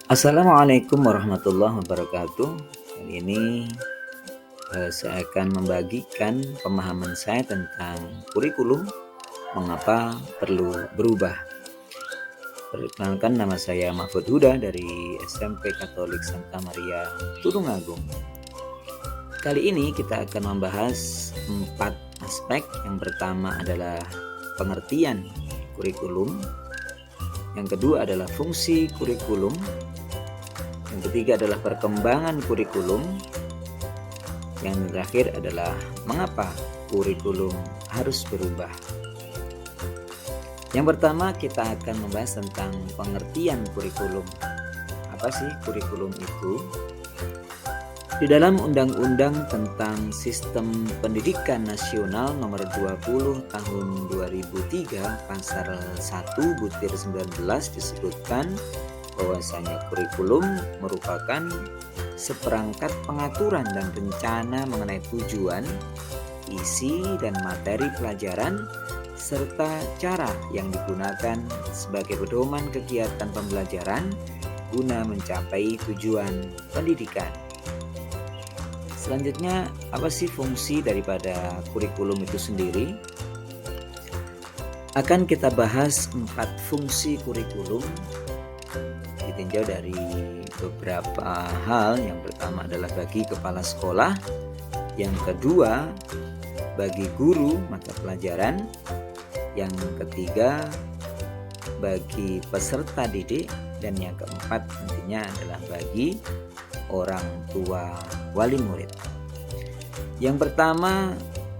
Assalamualaikum warahmatullahi wabarakatuh. Kali ini saya akan membagikan pemahaman saya tentang kurikulum, mengapa perlu berubah. Perkenalkan, nama saya Mahfud Huda dari SMP Katolik Santa Maria Tulungagung. Kali ini kita akan membahas 4 aspek. Yang pertama adalah pengertian kurikulum, yang kedua adalah fungsi kurikulum, yang ketiga adalah perkembangan kurikulum, yang terakhir adalah mengapa kurikulum harus berubah. Yang pertama, kita akan membahas tentang pengertian kurikulum. Apa sih kurikulum itu? Di dalam Undang-Undang tentang Sistem Pendidikan Nasional Nomor 20 Tahun 2003 Pasal 1 Butir 19 disebutkan bahwasanya kurikulum merupakan seperangkat pengaturan dan rencana mengenai tujuan, isi dan materi pelajaran, serta cara yang digunakan sebagai pedoman kegiatan pembelajaran guna mencapai tujuan pendidikan. Selanjutnya, apa sih fungsi daripada kurikulum itu sendiri? Akan kita bahas 4 fungsi kurikulum ditinjau dari beberapa hal. Yang pertama adalah bagi kepala sekolah, yang kedua bagi guru mata pelajaran, yang ketiga bagi peserta didik, dan yang keempat nantinya adalah bagi orang tua wali murid. Yang pertama,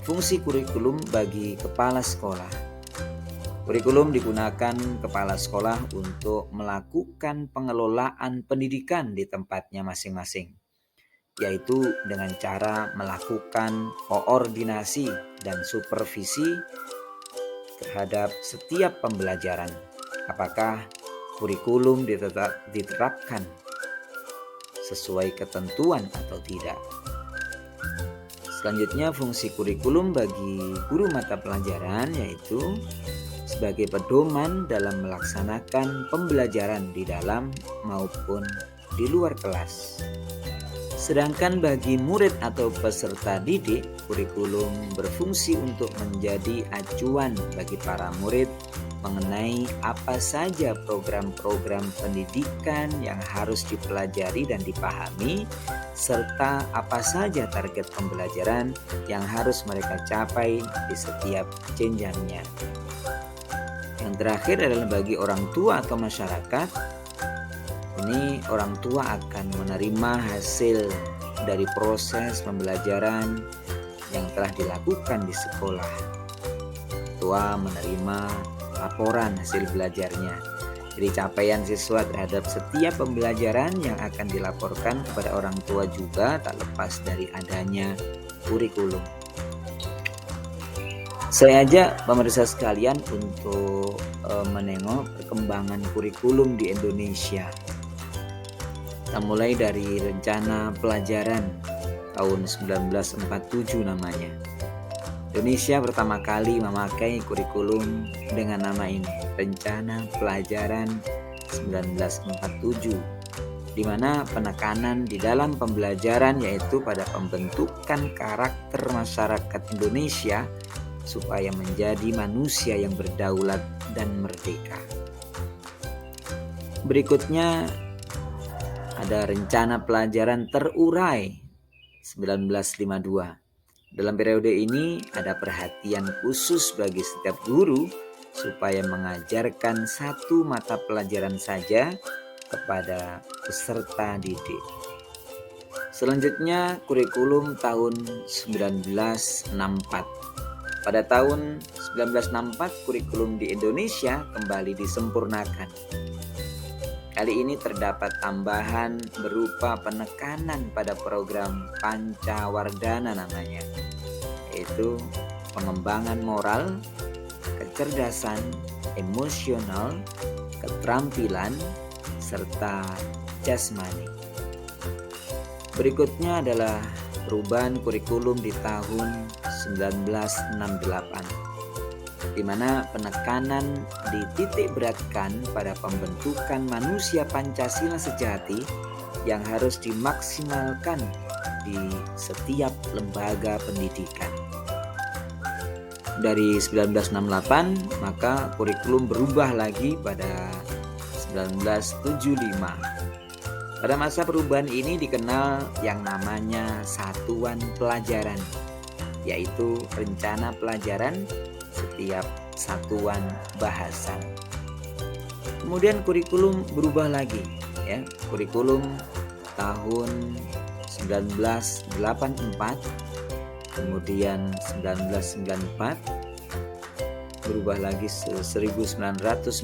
fungsi kurikulum bagi kepala sekolah. Kurikulum digunakan kepala sekolah untuk melakukan pengelolaan pendidikan di tempatnya masing-masing, yaitu dengan cara melakukan koordinasi dan supervisi terhadap setiap pembelajaran. Apakah kurikulum diterapkan sesuai ketentuan atau tidak? Selanjutnya, fungsi kurikulum bagi guru mata pelajaran yaitu sebagai pedoman dalam melaksanakan pembelajaran di dalam maupun di luar kelas. Sedangkan bagi murid atau peserta didik, kurikulum berfungsi untuk menjadi acuan bagi para murid mengenai apa saja program-program pendidikan yang harus dipelajari dan dipahami, serta apa saja target pembelajaran yang harus mereka capai di setiap jenjangnya. Yang terakhir adalah bagi orang tua atau masyarakat. Ini orang tua akan menerima hasil dari proses pembelajaran yang telah dilakukan di sekolah. Tua menerima laporan hasil belajarnya. Jadi capaian siswa terhadap setiap pembelajaran yang akan dilaporkan kepada orang tua juga tak lepas dari adanya kurikulum. Saya ajak pemirsa sekalian untuk menengok perkembangan kurikulum di Indonesia. Kita mulai dari rencana pelajaran tahun 1947 namanya. Indonesia pertama kali memakai kurikulum dengan nama ini, Rencana Pelajaran 1947, di mana penekanan di dalam pembelajaran yaitu pada pembentukan karakter masyarakat Indonesia supaya menjadi manusia yang berdaulat dan merdeka. Berikutnya ada rencana pelajaran terurai 1952. Dalam periode ini ada perhatian khusus bagi setiap guru supaya mengajarkan satu mata pelajaran saja kepada peserta didik. Selanjutnya kurikulum tahun 1964. Pada tahun 1964 kurikulum di Indonesia kembali disempurnakan. Kali ini terdapat tambahan berupa penekanan pada program Pancawardhana namanya, yaitu pengembangan moral, kecerdasan, emosional, keterampilan, serta jasmani. Berikutnya adalah perubahan kurikulum di tahun 1968, di mana penekanan dititik beratkan pada pembentukan manusia Pancasila sejati yang harus dimaksimalkan di setiap lembaga pendidikan. Dari 1968 maka kurikulum berubah lagi pada 1975. Pada masa perubahan ini dikenal yang namanya satuan pelajaran, yaitu rencana pelajaran setiap satuan bahasan. Kemudian kurikulum berubah lagi, ya. Kurikulum tahun 1984, kemudian 1994, berubah lagi 1999,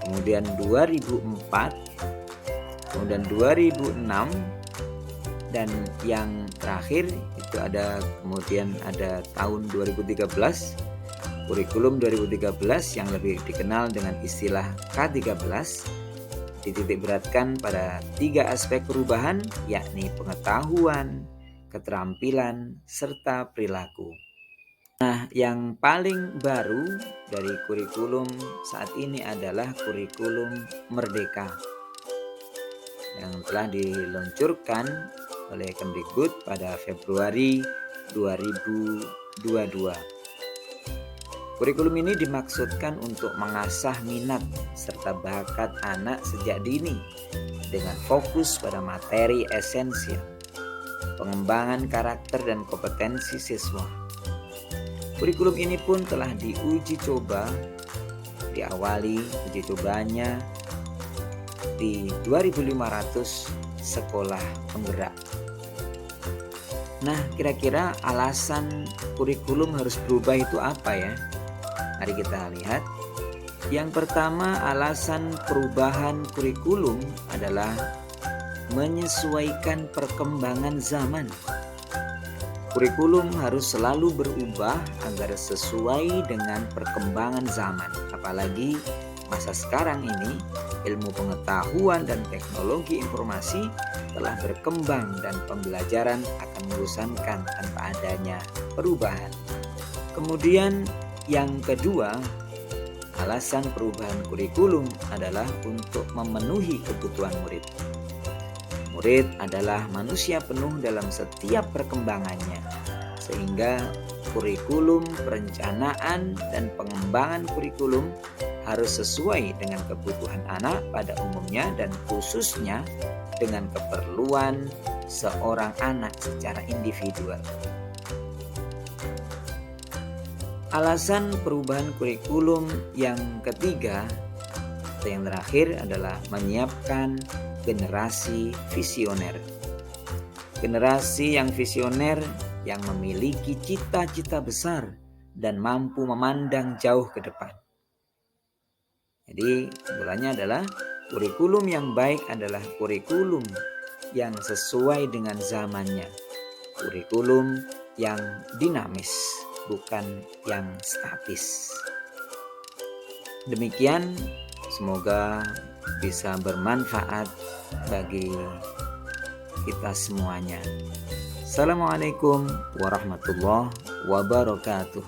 kemudian 2004, kemudian 2006, dan yang terakhir itu ada tahun 2013, kurikulum 2013 yang lebih dikenal dengan istilah K13, dititik beratkan pada 3 aspek perubahan, yakni pengetahuan, keterampilan, serta perilaku. Nah, yang paling baru dari kurikulum saat ini adalah kurikulum Merdeka yang telah diluncurkan oleh Kemdikbud pada Februari 2022. Kurikulum ini dimaksudkan untuk mengasah minat serta bakat anak sejak dini dengan fokus pada materi esensial, pengembangan karakter dan kompetensi siswa. Kurikulum ini pun telah diuji coba, diawali uji cobanya di 2.500 sekolah penggerak. Nah, kira-kira alasan kurikulum harus berubah itu apa ya? Mari kita lihat. Yang pertama, alasan perubahan kurikulum adalah menyesuaikan perkembangan zaman. Kurikulum harus selalu berubah agar sesuai dengan perkembangan zaman. Apalagi masa sekarang ini, ilmu pengetahuan dan teknologi informasi telah berkembang dan pembelajaran akan membosankan tanpa adanya perubahan. Kemudian yang kedua, alasan perubahan kurikulum adalah untuk memenuhi kebutuhan murid. Murid adalah manusia penuh dalam setiap perkembangannya, sehingga kurikulum, perencanaan, dan pengembangan kurikulum harus sesuai dengan kebutuhan anak pada umumnya dan khususnya dengan keperluan seorang anak secara individual. Alasan perubahan kurikulum yang ketiga atau yang terakhir adalah menyiapkan generasi visioner. Generasi yang visioner yang memiliki cita-cita besar dan mampu memandang jauh ke depan. Jadi kesimpulannya adalah kurikulum yang baik adalah kurikulum yang sesuai dengan zamannya. Kurikulum yang dinamis, bukan yang statis. Demikian, semoga bisa bermanfaat bagi kita semuanya. Assalamualaikum warahmatullahi wabarakatuh.